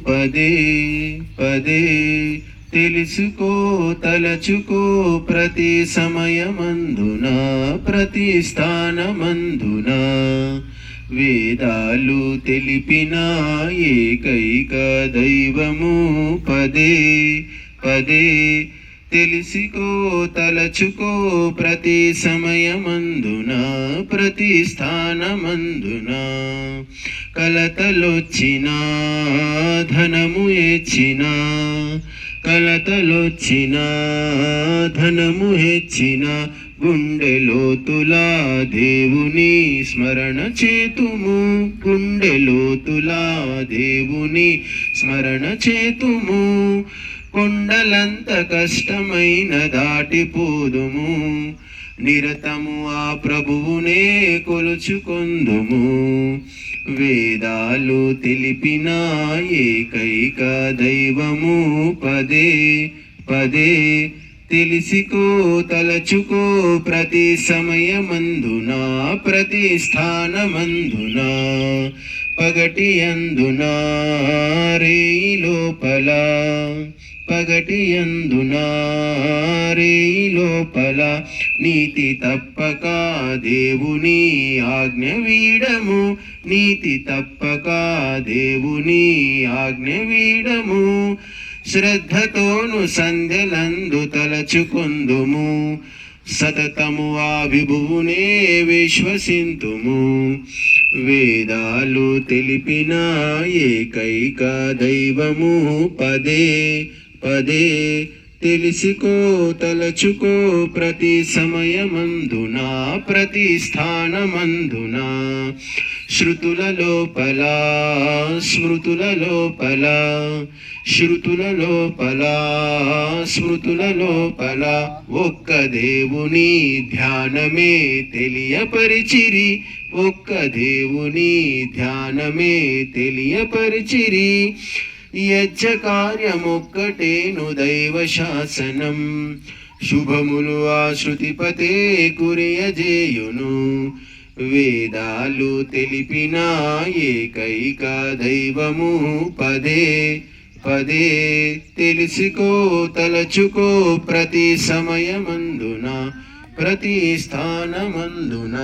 పదే పదే తెలుసుకో తలచుకో ప్రతి సమయమందున ప్రతి స్థానమందున వేదాలు తెలిపిన ఏకైక దైవము పదే పదే తెలుసుకో తలచుకో ప్రతి సమయమందున ప్రతి స్థానమందున కలతలొచ్చినా ధనము హెచ్చినా కలతలొచ్చినా ధనము హెచ్చినా గుండెలోతులా దేవుని స్మరణ చేతుము గుండెలోతులా దేవుని స్మరణ చేతుము కొండలంత కష్టమైన దాటిపోదుము నిరతము ఆ ప్రభువునే కొలుచుకొందుము వేదాలు తెలిపిన ఏకైక దైవము పదే పదే తెలుసుకో తలచుకో ప్రతి సమయమందున ప్రతి స్థానమందున పగటి అందున రేయి లోపల పగటి అందున రేయి లోపల నీతి తప్పక దేవుని ఆజ్ఞ వీడము నీతి తప్పక దేవుని ఆజ్ఞ వీడము శ్రద్ధతోను సంధ్యలందు తలచుకొందుము సతతము ఆ విభువునే విశ్వసింతుము వేదాలు తెలిపిన ఏకైక దైవము పదే పదే తెలుసుకో తలచుకో ప్రతి సమయమందున ప్రతి స్థానమందున శృతుల లోపల స్మృతుల లోపల శృతుల లోపల స్మృతుల లోపల ఒక్క దేవుని ధ్యానమే తెలియపరిచిరి ఒక్క దేవుని ధ్యానమే తెలియపరిచిరి యజ్ఞ కార్యమొక్కటేను దైవ శాసనం శుభములు ఆ శృతిపతే కురియజేయును వేదాలు తెలిపిన ఏకైక దైవము పదే పదే తెలుసుకో తలచుకో ప్రతి సమయమందున ప్రతి స్థానమందున